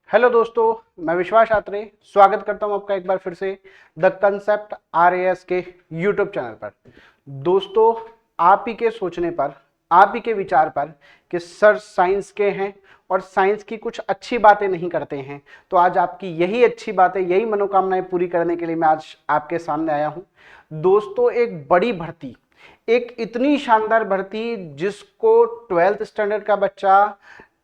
Hello दोस्तों, मैं विश्वास आत्रे स्वागत करता हूं आपका एक बार फिर से द कंसेप्ट RAS के यूट्यूब चैनल पर। दोस्तों, आप ही के सोचने पर, आप ही के विचार पर कि सर साइंस के हैं और साइंस की कुछ अच्छी बातें नहीं करते हैं, तो आज आपकी यही अच्छी बातें, यही मनोकामनाएं पूरी करने के लिए मैं आज आपके सामने आया हूं। दोस्तों, एक बड़ी भर्ती, एक इतनी शानदार भर्ती जिसको 12th स्टैंडर्ड का बच्चा,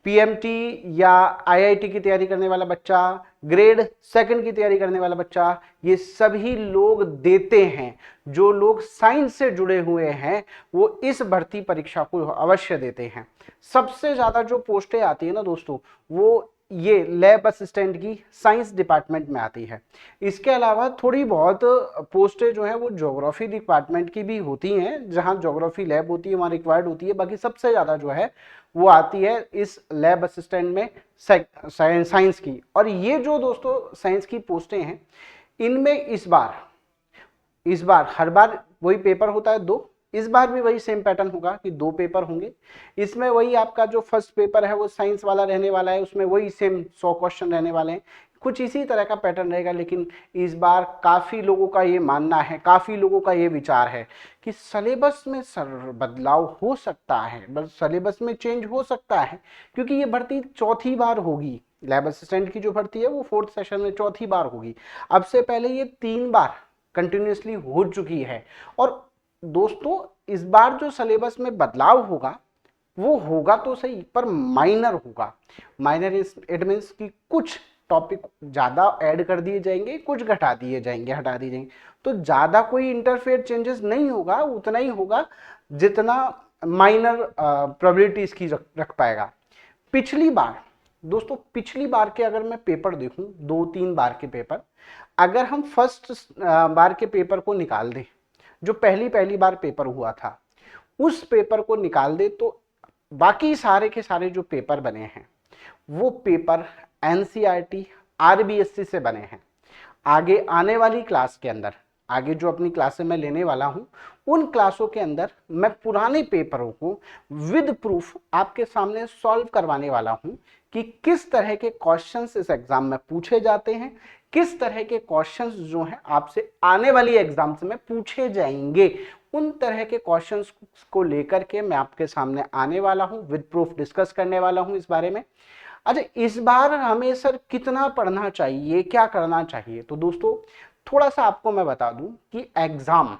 पीएमटी या आईआईटी की तैयारी करने वाला बच्चा, ग्रेड सेकंड की तैयारी करने वाला बच्चा, ये सभी लोग देते हैं। जो लोग साइंस से जुड़े हुए हैं वो इस भर्ती परीक्षा को अवश्य देते हैं। सबसे ज्यादा जो पोस्टें आती है ना दोस्तों, वो ये लैब असिस्टेंट की साइंस डिपार्टमेंट में आती है। इसके अलावा थोड़ी बहुत पोस्टें जो है वो ज्योग्राफी डिपार्टमेंट की भी होती हैं, जहां ज्योग्राफी लैब होती है वहां रिक्वायर्ड होती है। बाकी सबसे ज्यादा जो है वो आती है इस लैब असिस्टेंट में साइंस की। और ये जो दोस्तों साइंस की पोस्टें हैं, इनमें इस बार हर बार वही पेपर होता है दो। इस बार भी वही सेम पैटर्न होगा कि दो पेपर होंगे। इसमें वही आपका जो फर्स्ट पेपर है वो साइंस वाला रहने वाला है, उसमें वही सेम 100 क्वेश्चन रहने वाले हैं। कुछ इसी तरह का पैटर्न रहेगा। लेकिन इस बार काफी लोगों का ये मानना है, काफी लोगों का ये विचार है कि सिलेबस में बदलाव हो सकता है, बस सिलेबस में चेंज हो सकता है, क्योंकि ये भर्ती चौथी बार होगी। लैब असिस्टेंट की जो भर्ती है वो 4th सेशन में चौथी बार होगी। अब से पहले ये 3 बार कंटिन्यूसली हो चुकी है। और दोस्तों, इस बार जो सिलेबस में बदलाव होगा वो होगा तो सही, पर माइनर होगा। माइनर इट मीन्स कि कुछ टॉपिक ज्यादा ऐड कर दिए जाएंगे, कुछ घटा दिए जाएंगे, हटा दिए जाएंगे। तो ज्यादा कोई इंटरफेयर चेंजेस नहीं होगा, उतना ही होगा जितना माइनर प्रोबेबिलिटीज की रख पाएगा। पिछली बार दोस्तों, पिछली बार के अगर मैं पेपर देखूं, 2-3 बार के पेपर, अगर हम फर्स्ट बार के पेपर को निकाल दें, जो पहली पहली बार पेपर हुआ था, उस पेपर को निकाल दे, तो बाकी सारे के सारे जो पेपर बने हैं वो पेपर एनसीईआरटी आरबीएससी से बने हैं। आगे आने वाली क्लास के अंदर, आगे जो अपनी क्लासें मैं लेने वाला हूं, उन क्लासों के अंदर मैं पुराने पेपरों को विद प्रूफ आपके सामने सॉल्व करवाने वाला हूं कि किस तरह के क्वेश्चंस इस एग्जाम में पूछे जाते हैं, किस तरह के क्वेश्चंस जो हैं आपसे आने वाली एग्जाम्स में पूछे जाएंगे। उन तरह के क्वेश्चंस को लेकर के मैं आपके सामने आने वाला हूं, विद प्रूफ डिस्कस करने वाला हूं इस बारे में। अच्छा, इस बार हमें सर कितना पढ़ना चाहिए, क्या करना चाहिए? तो दोस्तों, थोड़ा सा आपको मैं बता दूं कि एग्जाम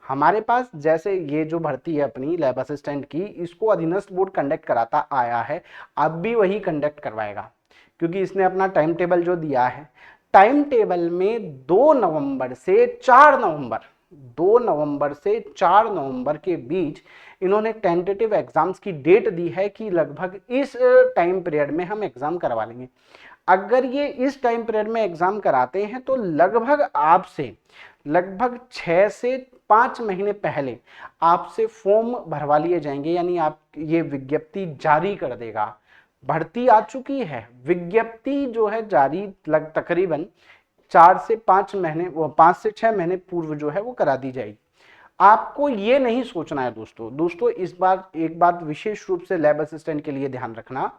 हमारे पास, जैसे ये जो भर्ती है अपनी लैब असिस्टेंट की, इसको अधीनस्थ बोर्ड कंडक्ट कराता आया है, अब भी वही कंडक्ट करवाएगा, क्योंकि इसने अपना टाइम टेबल जो दिया है, टाइम टेबल में 2 नवंबर से 4 नवंबर 2 नवंबर से 4 नवंबर के बीच इन्होंने टेंटेटिव एग्जाम्स की डेट दी है कि लगभग इस टाइम पीरियड में हम एग्जाम करवा लेंगे। अगर ये इस टाइम पीरियड में एग्जाम कराते हैं तो लगभग आपसे लगभग 6 से 5 महीने पहले आपसे फॉर्म भरवा लिए जाएंगे, यानी आप ये विज्ञप्ति जारी कर देगा। भर्ती आ चुकी है, विज्ञप्ति जो है जारी तकरीबन 4 से 5 महीने, 5 से 6 महीने पूर्व जो है वो करा दी जाएगी। आपको ये नहीं सोचना है दोस्तों, इस बार एक बात विशेष रूप से लैब असिस्टेंट के लिए ध्यान रखना,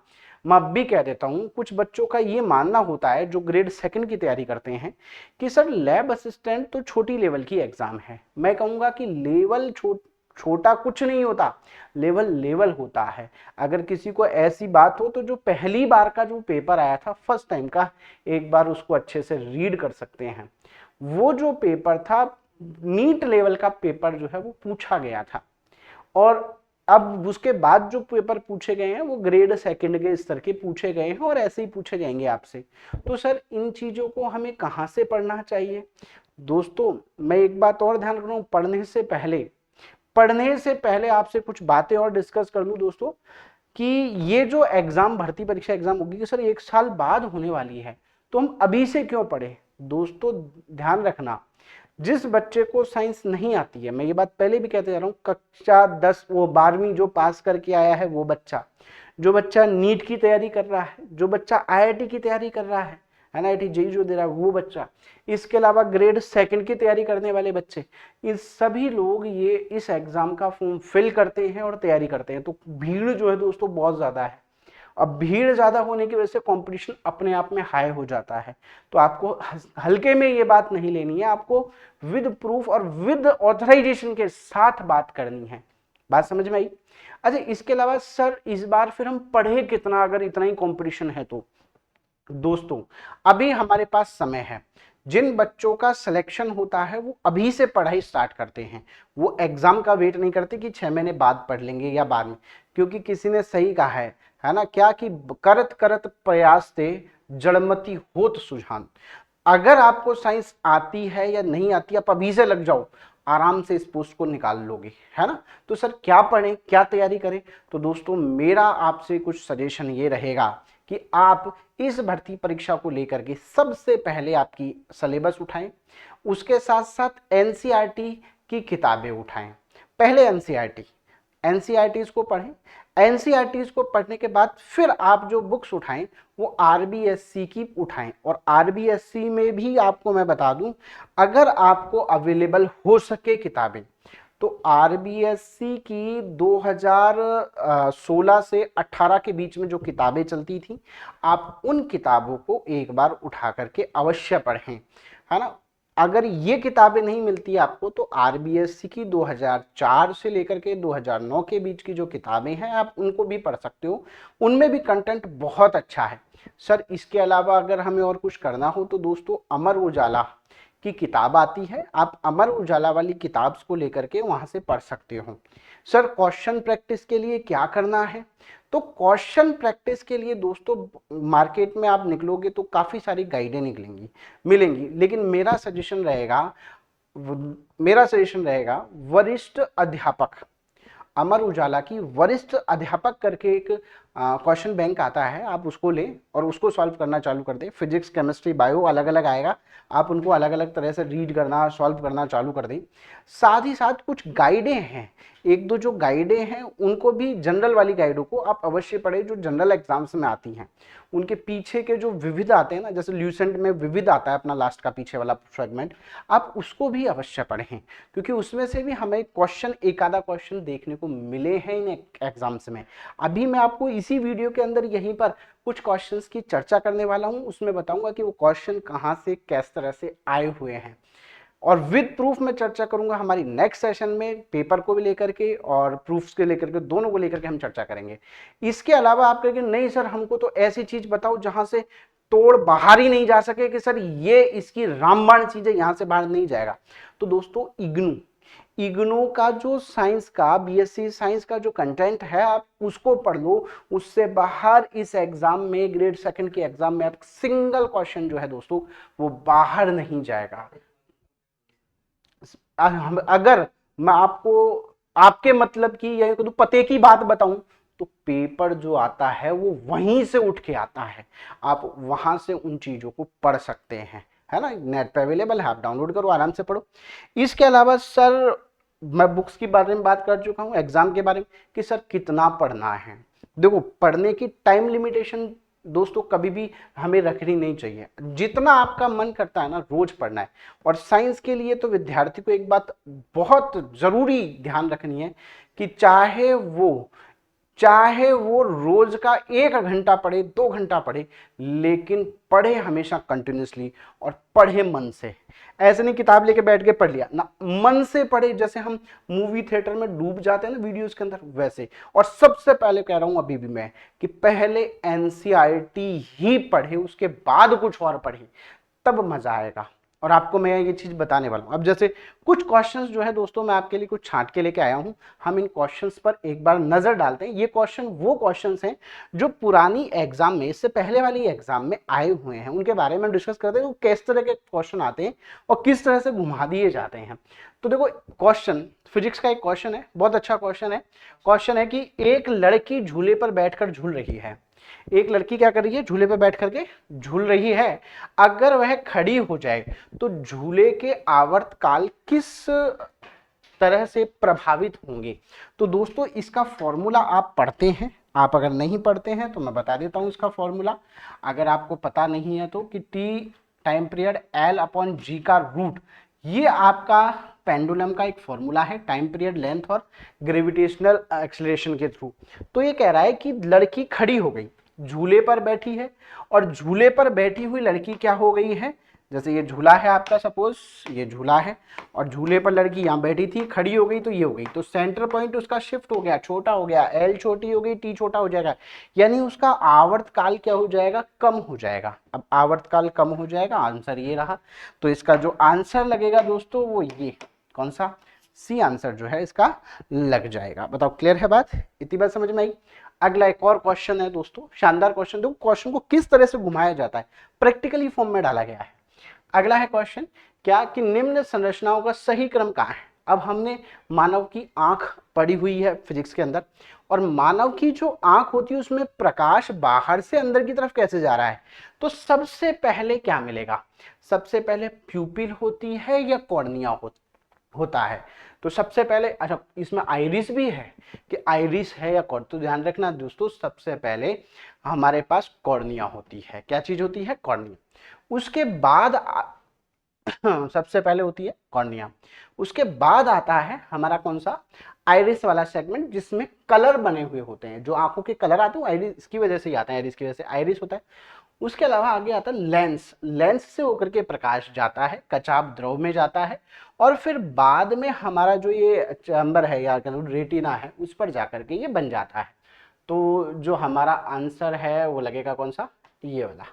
मैं अब भी कह देता हूं। कुछ बच्चों का ये मानना होता है जो ग्रेड सेकंड की तैयारी करते हैं कि सर लैब असिस्टेंट तो छोटी लेवल की एग्जाम है। मैं कहूंगा कि लेवल छोटा कुछ नहीं होता, लेवल लेवल होता है। अगर किसी को ऐसी बात हो तो जो पहली बार का जो पेपर आया था, फर्स्ट टाइम का, एक बार उसको अच्छे से रीड कर सकते हैं। वो जो पेपर था, नीट लेवल का पेपर जो है वो पूछा गया था, और अब उसके बाद जो पेपर पूछे गए हैं वो ग्रेड सेकंड के स्तर के पूछे गए हैं, और ऐसे ही पूछे जाएंगे आपसे। तो सर इन चीजों को हमें कहां से पढ़ना चाहिए? दोस्तों, मैं एक बात और ध्यान रख रहा हूं, पढ़ने से पहले आपसे कुछ बातें और डिस्कस कर लूं दोस्तों, कि ये जो एग्जाम, भर्ती परीक्षा एग्जाम होगी कि सर 1 साल बाद होने वाली है, तो हम अभी से क्यों पढ़े? दोस्तों, ध्यान रखना, जिस बच्चे को साइंस नहीं आती है, मैं ये बात पहले भी कहते जा रहा हूं, कक्षा 10 वो 12वीं जो पास करके आया है वो बच्चा, जो बच्चा नीट की तैयारी कर रहा है, जो बच्चा आईआईटी की तैयारी कर रहा है, एनआईटी जेईई जो दे रहा है वो बच्चा, इसके अलावा ग्रेड सेकंड की तैयारी करने वाले बच्चे, ये सभी लोग ये इस एग्जाम का फॉर्म फिल करते हैं और तैयारी करते हैं। तो भीड़ जो है दोस्तों बहुत ज्यादा है, अब भीड़ ज़्यादा होने की वजह से कंपटीशन अपने आप में हाई हो जाता है। तो आपको हल्के में ये बात नहीं लेनी है, आपको विद प्रूफ और विद ऑथराइजेशन के साथ बात करनी है। बात समझ में आई? अच्छा, इसके अलावा सर इस बार फिर हम पढ़े कितना, अगर इतना ही कंपटीशन है तो? दोस्तों अभी हमारे पास समय है। जिन बच्चों का सिलेक्शन होता है वो अभी से पढ़ाई स्टार्ट करते हैं, वो एग्जाम का वेट नहीं करते कि 6 महीने बाद पढ़ लेंगे या बाद में, क्योंकि किसी ने सही कहा है ना क्या, कि करत करत प्रयास ते जड़मती होत सुजान। अगर आपको साइंस आती है या नहीं आती, आप अभी से लग जाओ, आराम से इस पोस्ट को निकाल लोगे, है ना। तो सर क्या पढ़ें, क्या तैयारी करें? तो दोस्तों मेरा आपसे कुछ सजेशन ये रहेगा कि आप इस भर्ती परीक्षा को लेकर के सबसे पहले आपकी सिलेबस उठाएं, उसके साथ साथ एनसीईआरटी की किताबें उठाएं। पहले एनसीईआरटी को पढ़ें। एनसीईआरटी को पढ़ने के बाद फिर आप जो बुक्स उठाएं वो आरबीएससी की उठाएं। और आरबीएससी में भी आपको मैं बता दूं, अगर आपको अवेलेबल हो सके किताबें, तो आरबीएससी की 2016 से 18 के बीच में जो किताबें चलती थी, आप उन किताबों को एक बार उठा करके अवश्य पढ़ें, है ना। अगर ये किताबें नहीं मिलती आपको, तो आरबीएससी की 2004 से लेकर के 2009 के बीच की जो किताबें हैं आप उनको भी पढ़ सकते हो, उनमें भी कंटेंट बहुत अच्छा है। सर इसके अलावा अगर हमें और कुछ करना हो तो दोस्तों अमर उजाला की किताब आती है, आप अमर उजाला वाली किताब को लेकर के वहां से पढ़ सकते हो। सर क्वेश्चन प्रैक्टिस के लिए क्या करना है? तो क्वेश्चन प्रैक्टिस के लिए दोस्तों मार्केट में आप निकलोगे तो काफी सारी गाइडें मिलेंगी, लेकिन मेरा सजेशन रहेगा वरिष्ठ अध्यापक, अमर उजाला की वरिष्ठ अध्यापक करके एक क्वेश्चन बैंक आता है, आप उसको लें और उसको सॉल्व करना चालू कर दें। फिजिक्स, केमिस्ट्री, बायो अलग अलग आएगा, आप उनको अलग अलग तरह से रीड करना, सॉल्व करना चालू कर दें। साथ ही साथ कुछ गाइडें हैं, एक दो जो गाइडें हैं उनको भी, जनरल वाली गाइडों को आप अवश्य पढ़ें जो जनरल एग्जाम्स में आती हैं। उनके पीछे के जो विविध आते हैं ना, जैसे ल्यूसेंट में विविध आता है अपना लास्ट का पीछे वाला फ्रेगमेंट, आप उसको भी अवश्य पढ़ें, क्योंकि उसमें से भी हमें क्वेश्चन, एक आधा क्वेश्चन देखने को मिले हैं इन एग्जाम्स में। अभी मैं आपको इसी वीडियो के अंदर यहीं पर कुछ क्वेश्चंस की चर्चा करने वाला हूं, उसमें बताऊंगा कि वो क्वेश्चन कहां से किस तरह से आए हुए हैं, और विद प्रूफ में चर्चा करूंगा हमारी नेक्स्ट सेशन में, पेपर को भी लेकर के और प्रूफ्स के लेकर के, दोनों को लेकर के हम चर्चा करेंगे। इसके अलावा आप कहेंगे नहीं सर हमको तो ऐसी चीज बताओ जहां से तोड़ बाहर ही नहीं जा सके, कि सर ये इसकी रामबाण चीज है, यहां से बाहर नहीं जाएगा। तो दोस्तों इग्नू का जो साइंस का, बीएससी साइंस का जो कंटेंट है, आप उसको पढ़ लो, उससे बाहर इस एग्जाम में, ग्रेड 2 के एग्जाम में आप सिंगल क्वेश्चन जो है दोस्तों वो बाहर नहीं जाएगा। अगर मैं आपको आपके मतलब की या पते की बात बताऊं, तो पेपर जो आता है वो वहीं से उठ के आता है, आप वहां से उन चीजों को पढ़ सकते हैं, है ना। नेट पे अवेलेबल है, आप डाउनलोड करो, आराम से पढ़ो। इसके अलावा सर मैं बुक्स के बारे में बात कर चुका हूं, एग्जाम के बारे में कि सर कितना पढ़ना है। देखो पढ़ने की टाइम लिमिटेशन दोस्तों कभी भी हमें रखनी नहीं चाहिए, जितना आपका मन करता है ना रोज पढ़ना है। और साइंस के लिए तो विद्यार्थी को एक बात बहुत जरूरी ध्यान रखनी है कि चाहे वो रोज का 1 घंटा पढ़े, 2 घंटा पढ़े, लेकिन पढ़े हमेशा कंटिन्यूसली और पढ़े मन से। ऐसे नहीं किताब लेके बैठ के पढ़ लिया ना, मन से पढ़े, जैसे हम मूवी थिएटर में डूब जाते हैं ना वीडियोस के अंदर, वैसे। और सबसे पहले कह रहा हूं अभी भी मैं कि पहले एनसीईआरटी ही पढ़े, उसके बाद कुछ और पढ़े, तब मजा आएगा। और आपको मैं ये चीज बताने वाला हूं। अब जैसे कुछ क्वेश्चंस जो है दोस्तों मैं आपके लिए कुछ छांट के लेके आया हूं, हम इन क्वेश्चंस पर एक बार नजर डालते हैं। ये क्वेश्चन वो क्वेश्चंस हैं जो पुरानी एग्जाम में, इससे पहले वाली एग्जाम में आए हुए हैं, उनके बारे में डिस्कस करते हैं, किस तरह के क्वेश्चन आते हैं और किस तरह से घुमा दिए जाते हैं। तो देखो क्वेश्चन, फिजिक्स का एक क्वेश्चन है, बहुत अच्छा क्वेश्चन है कि एक लड़की झूले पर बैठकर झूल रही है। एक लड़की क्या कर रही है? झूले पर बैठ करके झूल रही है। अगर वह खड़ी हो जाए तो झूले के आवर्तकाल किस तरह से प्रभावित होंगे? तो दोस्तों इसका फॉर्मूला आप पढ़ते हैं, आप अगर नहीं पढ़ते हैं तो मैं बता देता हूं इसका फॉर्मूला। अगर आपको पता नहीं है तो कि टी टाइम पीरियड L/G का रूट, ये आपका पेंडुलम का एक फॉर्मूला है, टाइम पीरियड, लेंथ और ग्रेविटेशनल एक्सेलरेशन के थ्रू। तो ये कह रहा है कि लड़की खड़ी हो गई, झूले पर बैठी है, और झूले पर बैठी हुई लड़की क्या हो गई है, जैसे ये झूला है आपका, सपोज ये झूला है और झूले पर लड़की यहाँ बैठी थी, खड़ी हो गई तो ये हो गई, तो सेंटर पॉइंट उसका शिफ्ट हो गया, छोटा हो गया, एल छोटी हो गई, टी छोटा हो जाएगा, यानी उसका आवर्तकाल क्या हो जाएगा, कम हो जाएगा। अब आवर्तकाल कम हो जाएगा, आंसर ये रहा। तो इसका जो आंसर लगेगा दोस्तों वो ये कौन सा, सी आंसर जो है इसका लग जाएगा। बताओ क्लियर है बात, इतनी बात समझ में आई। अगला एक और क्वेश्चन है दोस्तों, शानदार क्वेश्चन। देखो क्वेश्चन को किस तरह से घुमाया जाता है, प्रैक्टिकली फॉर्म में डाला गया है। अगला है क्वेश्चन क्या कि निम्न संरचनाओं का सही क्रम कहाँ है। अब हमने मानव की आंख पढ़ी हुई है फिजिक्स के अंदर, और मानव की जो आंख होती है उसमें प्रकाश बाहर से अंदर की तरफ कैसे जा रहा है, तो सबसे पहले क्या मिलेगा, सबसे पहले प्यूपिल होती है या कॉर्निया होता है। तो सबसे पहले, अच्छा इसमें आइरिस भी है कि आइरिस है या कॉर्निया, तो ध्यान रखना दोस्तों, सबसे पहले हमारे पास कॉर्निया होती है। क्या चीज होती है, कॉर्निया। उसके बाद सबसे पहले होती है कॉर्निया, उसके बाद आता है हमारा कौन सा, आइरिस वाला सेगमेंट, जिसमें कलर बने हुए होते हैं, जो आंखों के कलर आते हैं आइरिस की वजह से ही आते हैं, आइरिस की वजह से आइरिस होता है। उसके अलावा आगे आता है लेंस, लेंस से होकर के प्रकाश जाता है, कचाप द्रव में जाता है, और फिर बाद में हमारा जो ये चैम्बर है या रेटिना है उस पर जाकर के ये बन जाता है। तो जो हमारा आंसर है वो लगेगा कौन सा, ये वाला।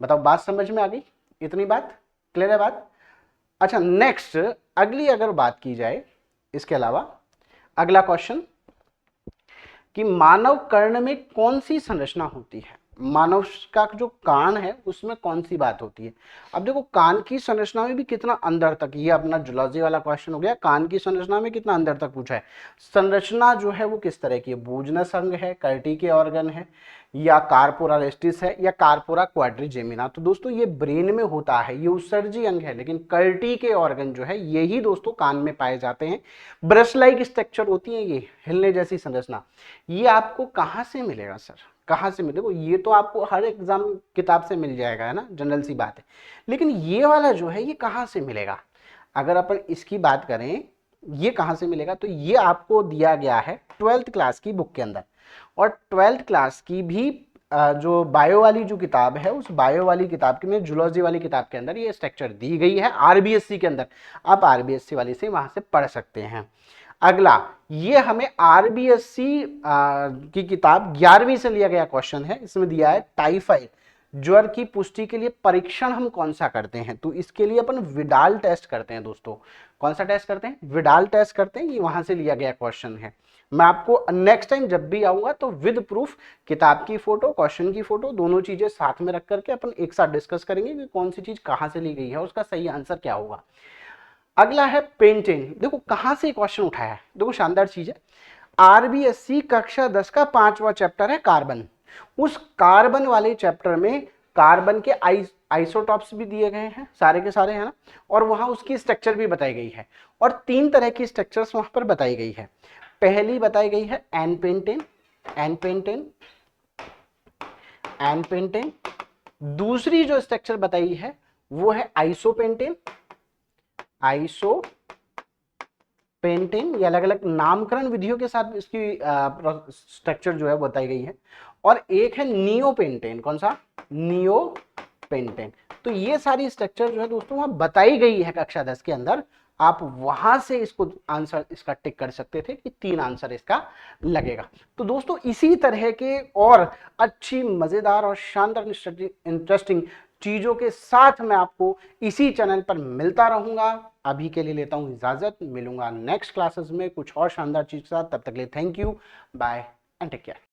बताओ बात समझ में आ गई, इतनी बात क्लियर है बात। अच्छा नेक्स्ट, अगली अगर बात की जाए इसके अलावा, अगला क्वेश्चन कि मानव कर्ण में कौन सी संरचना होती है, मानव का जो कान है उसमें कौन सी बात होती है। अब देखो कान की संरचना में भी कितना अंदर तक, ये अपना जूलॉजी वाला क्वेश्चन हो गया, कान की संरचना में कितना अंदर तक पूछा है। संरचना जो है वो किस तरह की है, बूजनस अंग है, कर्टी के ऑर्गन है, या कार्पोरा रेस्टिस है, या कार्पोरा क्वाड्रिजेमिना। तो दोस्तों ये ब्रेन में होता है, ये उत्सर्जी अंग है, लेकिन कर्टी के ऑर्गन जो है यही दोस्तों कान में पाए जाते हैं। ब्रश लाइक स्ट्रक्चर होती है ये, हिलने जैसी संरचना। ये आपको कहाँ से मिलेगा सर, कहाँ से मिलेगा, ये तो आपको हर एग्जाम किताब से मिल जाएगा, है ना, जनरल सी बात है। लेकिन ये वाला जो है ये कहाँ से मिलेगा, अगर अपन इसकी बात करें ये कहाँ से मिलेगा, तो ये आपको दिया गया है 12th क्लास की बुक के अंदर। और 12th क्लास की भी जो बायो वाली जो किताब है, उस बायो वाली किताब की में जूलॉजी वाली किताब के अंदर ये स्ट्रक्चर दी गई है, आरबीएससी के अंदर। आप आरबीएससी वाली से वहां से पढ़ सकते हैं। अगला, ये हमें आरबीएससी की किताब 11वीं से लिया गया क्वेश्चन है। इसमें दिया है टाइफाइड ज्वर की पुष्टि के लिए परीक्षण हम कौन सा करते हैं, तो इसके लिए अपन विडाल टेस्ट करते हैं दोस्तों। कौन सा टेस्ट करते हैं, विडाल टेस्ट करते हैं, ये वहां से लिया गया क्वेश्चन है। मैं आपको नेक्स्ट टाइम जब भी आऊंगा तो विद प्रूफ किताब की फोटो, क्वेश्चन की फोटो, दोनों चीजें साथ में रख करके अपन एक साथ डिस्कस करेंगे कि कौन सी चीज कहां से ली गई है, उसका सही आंसर क्या होगा। अगला है पेंटिंग। देखो कहां से क्वेश्चन उठाया है, देखो शानदार चीज है। आरबीएससी कक्षा 10 का 5वां चैप्टर है कार्बन। उस कार्बन वाले चैप्टर में कार्बन के आइसोटॉप्स भी दिए गए हैं सारे के सारे, है ना, और वहां उसकी स्ट्रक्चर भी बताई गई है। और 3 तरह की स्ट्रक्चर्स वहां पर बताई गई है। पहली बताई गई है एनपेंटेन, एनपेंटेन, एनपेंटेन। दूसरी जो स्ट्रक्चर बताई है वो है आइसोपेंटेन, आइसोपेंटेन। ये अलग अलग नामकरण विधियों के साथ इसकी स्ट्रक्चर जो है बताई गई है। और एक है नियोपेंटेन, कौन सा, नियोपेंटेन। तो ये सारी स्ट्रक्चर जो है दोस्तों वहां बताई गई है कक्षा 10 के अंदर। आप वहां से इसको आंसर इसका टिक कर सकते थे कि 3 आंसर इसका लगेगा। तो दोस्तों इसी तरह के और अच्छी मजेदार और शानदार इंटरेस्टिंग चीजों के साथ मैं आपको इसी चैनल पर मिलता रहूंगा। अभी के लिए लेता हूं इजाजत, मिलूंगा नेक्स्ट क्लासेस में कुछ और शानदार चीज के साथ। तब तक के लिए thank you, bye and take care.